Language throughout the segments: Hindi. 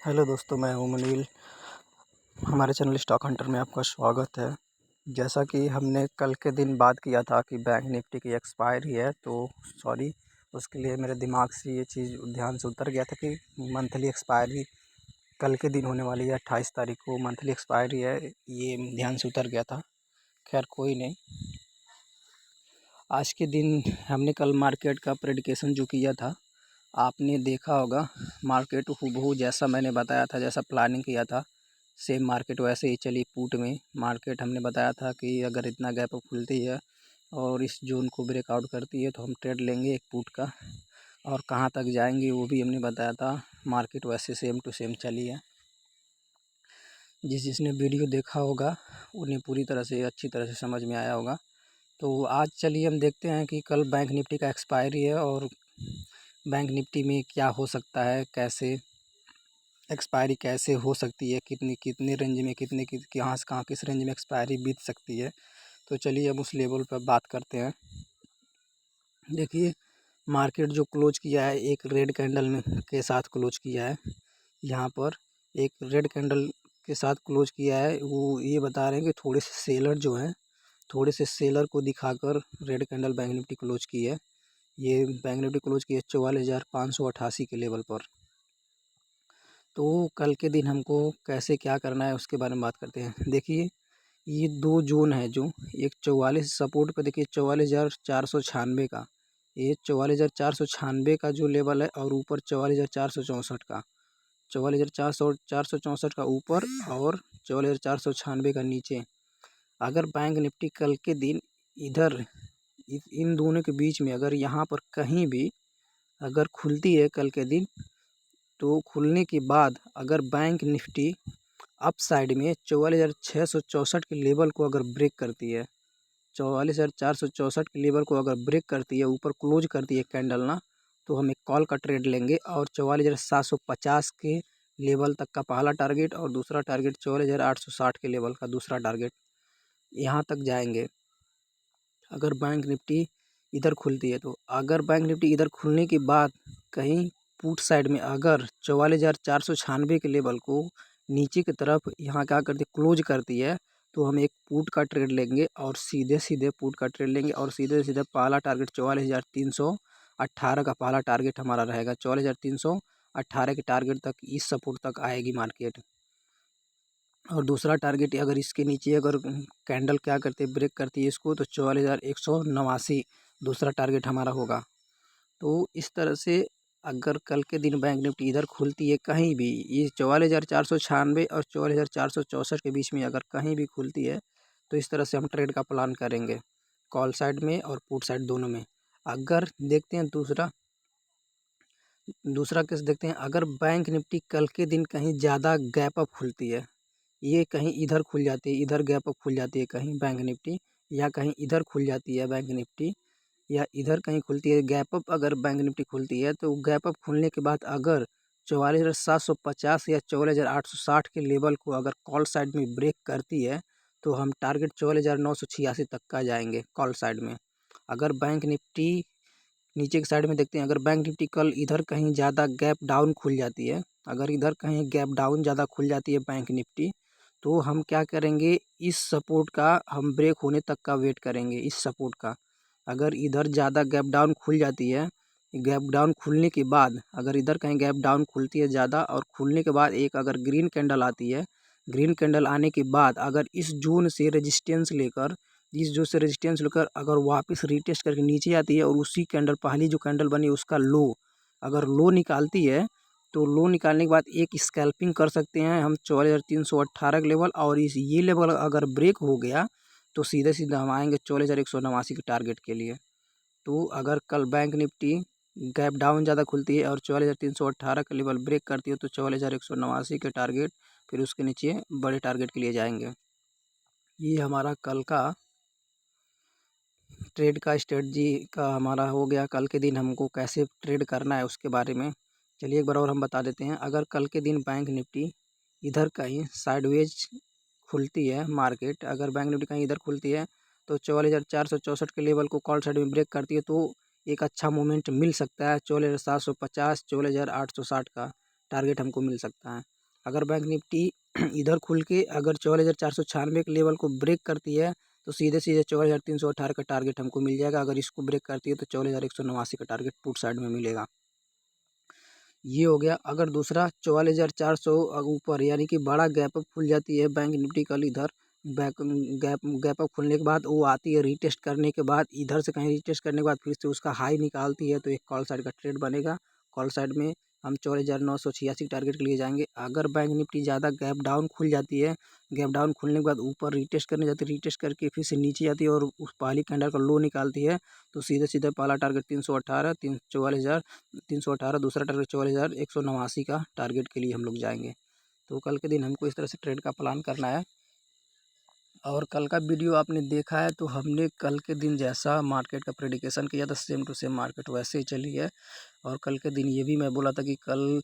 हेलो दोस्तों, मैं हूं मनील। हमारे चैनल स्टॉक हंटर में आपका स्वागत है। जैसा कि हमने कल के दिन बात किया था कि बैंक निफ्टी की एक्सपायरी है, तो सॉरी, उसके लिए मेरे दिमाग से ये चीज़ ध्यान से उतर गया था कि मंथली एक्सपायरी कल के दिन होने वाली है। 28 तारीख को मंथली एक्सपायरी है, ये ध्यान से उतर गया था। खैर कोई नहीं। आज के दिन हमने कल मार्केट का प्रेडिक्शन जो किया था, आपने देखा होगा। मार्केट हूबहू जैसा मैंने बताया था, जैसा प्लानिंग किया था, सेम मार्केट वैसे ही चली। पुट में मार्केट हमने बताया था कि अगर इतना गैप अप खुलती है और इस जोन को ब्रेकआउट करती है तो हम ट्रेड लेंगे एक पुट का, और कहाँ तक जाएंगे वो भी हमने बताया था। मार्केट वैसे सेम टू सेम चली है। जिसने वीडियो देखा होगा उन्हें पूरी तरह से अच्छी तरह से समझ में आया होगा। तो आज चलिए हम देखते हैं कि कल बैंक निफ्टी का एक्सपायरी है और बैंक निफ्टी में क्या हो सकता है, कैसे एक्सपायरी कैसे हो सकती है, कितने रेंज में, कहाँ से कहाँ किस रेंज में एक्सपायरी बीत सकती है। तो चलिए अब उस लेवल पर बात करते हैं। देखिए, मार्केट जो क्लोज किया है एक रेड कैंडल में के साथ क्लोज किया है। यहाँ पर एक रेड कैंडल के साथ क्लोज किया है। वो ये बता रहे हैं कि थोड़े से सेलर जो हैं, थोड़े से सेलर को दिखाकर red candle bank Nifty close की है। ये बैंक निफ्टी क्लोज की है 44,588 के लेवल पर। तो कल के दिन हमको कैसे क्या करना है उसके बारे में बात करते हैं। देखिए, ये दो जोन है, जो एक 44 सपोर्ट पे, देखिए 44,496 का, ये 44,496 का जो लेवल है, और ऊपर 44,464 का, 44,464 का ऊपर और 44,496 का नीचे। अगर बैंक निफ्टी कल के दिन इधर इन दोनों के बीच में अगर यहाँ पर कहीं भी अगर खुलती है कल के दिन, तो खुलने के बाद अगर बैंक निफ्टी अप साइड में 44,664 के लेवल को अगर ब्रेक करती है, 44,464 के लेवल को अगर ब्रेक करती है, ऊपर क्लोज करती है कैंडल ना, तो हम एक कॉल का ट्रेड लेंगे और 44,750 के लेवल तक का पहला टारगेट और दूसरा टारगेट 44,860 के लेवल का दूसरा टारगेट, यहाँ तक जाएंगे अगर बैंक निफ्टी इधर खुलती है। तो अगर बैंक निफ्टी इधर खुलने के बाद कहीं पुट साइड में अगर 44,496 के लेवल को नीचे की तरफ यहाँ क्या करती है, क्लोज करती है, तो हम एक पुट का ट्रेड लेंगे और सीधे सीधे पुट का ट्रेड लेंगे और सीधे सीधे पहला टारगेट 44,318 का पहला टारगेट हमारा रहेगा। 44,318 के टारगेट तक, इस सपोर्ट तक आएगी मार्केट। और दूसरा टारगेट अगर इसके नीचे अगर कैंडल क्या करती है, ब्रेक करती है इसको, तो 44,189 दूसरा टारगेट हमारा होगा। तो इस तरह से अगर कल के दिन बैंक निफ्टी इधर खुलती है कहीं भी, ये 44,496 और 44,464 के बीच में अगर कहीं भी खुलती है, तो इस तरह से हम ट्रेड का प्लान करेंगे, कॉल साइड में और पुट साइड दोनों में। अगर देखते हैं दूसरा केस देखते हैं, अगर बैंक निफ्टी कल के दिन कहीं ज़्यादा गैप अप खुलती है, ये कहीं इधर खुल जाती है, इधर गैप अप खुल जाती है कहीं बैंक निफ्टी, या कहीं इधर खुल जाती है बैंक निफ्टी, या इधर कहीं खुलती है गैप अप, अगर बैंक निफ्टी खुलती है तो गैप अप खुलने के बाद अगर 44,750 या 44,860 के लेवल को अगर कॉल साइड में ब्रेक करती है, तो हम टारगेट 44,986 तक का जाएंगे कॉल साइड में। अगर बैंक निफ्टी नीचे की साइड में देखते हैं, अगर बैंक निफ्टी कल इधर कहीं ज़्यादा गैप डाउन खुल जाती है, अगर इधर कहीं गैप डाउन ज़्यादा खुल जाती है बैंक निफ्टी, तो हम क्या करेंगे, इस सपोर्ट का हम ब्रेक होने तक का वेट करेंगे। इस सपोर्ट का अगर इधर ज़्यादा गैप डाउन खुल जाती है, गैप डाउन खुलने के बाद अगर इधर कहीं गैप डाउन खुलती है ज़्यादा, और खुलने के बाद एक अगर ग्रीन कैंडल आती है, ग्रीन कैंडल आने के बाद अगर इस जोन से रेजिस्टेंस लेकर, इस जोन से रेजिस्टेंस लेकर अगर वापस रीटेस्ट करके नीचे आती है और उसी कैंडल, पहली जो कैंडल बनी उसका लो अगर लो निकालती है, तो लो निकालने के बाद एक स्कैल्पिंग कर सकते हैं हम 44,318 के लेवल, और इस ये लेवल अगर ब्रेक हो गया तो सीधे सीधे हम आएंगे 44,189 के टारगेट के लिए। तो अगर कल बैंक निफ्टी गैप डाउन ज़्यादा खुलती है और 44,318 का लेवल ब्रेक करती है, तो 44,189 के टारगेट, फिर उसके नीचे बड़े टारगेट के लिए जाएंगे। ये हमारा कल का ट्रेड का स्ट्रेटजी का हमारा हो गया। कल के दिन हमको कैसे ट्रेड करना है उसके बारे में चलिए एक बार और हम बता देते हैं। अगर कल के दिन बैंक निफ्टी इधर कहीं साइडवेज खुलती है मार्केट, अगर बैंक निफ्टी कहीं इधर खुलती है तो 44,464 के लेवल को कॉल साइड में ब्रेक करती है, तो एक अच्छा मोमेंट मिल सकता है 44,750 44,860 का टारगेट हमको मिल सकता है। अगर बैंक निफ्टी इधर खुल के अगर 14,496 के लेवल को ब्रेक करती है तो सीधे सीधे 14,318 का टारगेट हमको मिल जाएगा। अगर इसको ब्रेक करती है तो 14,189 का टारगेट पुट साइड में मिलेगा। ये हो गया। अगर दूसरा 44,400 ऊपर यानी कि बड़ा गैप अप खुल जाती है बैंक निफ्टी कल इधर गैप अप खुलने के बाद वो आती है रीटेस्ट करने के बाद, इधर से कहीं रीटेस्ट करने के बाद फिर से उसका हाई निकालती है तो एक कॉल साइड का ट्रेड बनेगा। कॉल साइड में हम 44,986 टारगेट के लिए जाएंगे। अगर बैंक निफ्टी ज़्यादा गैप डाउन खुल जाती है, गैप डाउन खुलने के बाद ऊपर रीटेस्ट करने जाती है, रीटेस्ट करके फिर से नीचे जाती है और उस पहली कैंडल का लो निकालती है तो सीधे सीधे पहला टारगेट 318 44,318, दूसरा टारगेट 44,189 का टारगेट के लिए हम लोग जाएंगे। तो कल के दिन हमको इस तरह से ट्रेड का प्लान करना है। और कल का वीडियो आपने देखा है तो हमने कल के दिन जैसा मार्केट का प्रेडिक्शन किया था सेम टू सेम मार्केट वैसे ही चली है। और कल के दिन ये भी मैं बोला था कि कल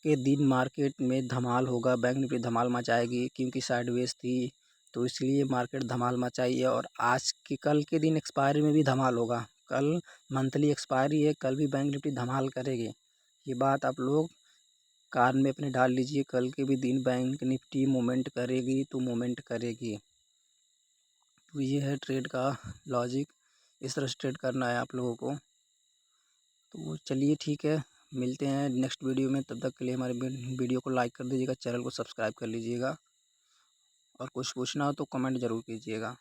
के दिन मार्केट में धमाल होगा, बैंक निफ्टी धमाल मचाएगी क्योंकि साइडवेज थी तो इसलिए मार्केट धमाल मचाई है। और आज के कल के दिन एक्सपायरी में भी धमाल होगा। कल मंथली एक्सपायरी है, कल भी बैंक निफ्टी धमाल करेगी। ये बात आप लोग कान में अपने डाल लीजिए। कल के भी दिन बैंक निफ्टी मूवमेंट करेगी तो मूवमेंट करेगी। तो ये है ट्रेड का लॉजिक, इस तरह से ट्रेड करना है आप लोगों को। तो चलिए ठीक है, मिलते हैं नेक्स्ट वीडियो में। तब तक के लिए हमारे वीडियो को लाइक कर दीजिएगा, चैनल को सब्सक्राइब कर लीजिएगा और कुछ पूछना हो तो कमेंट ज़रूर कीजिएगा।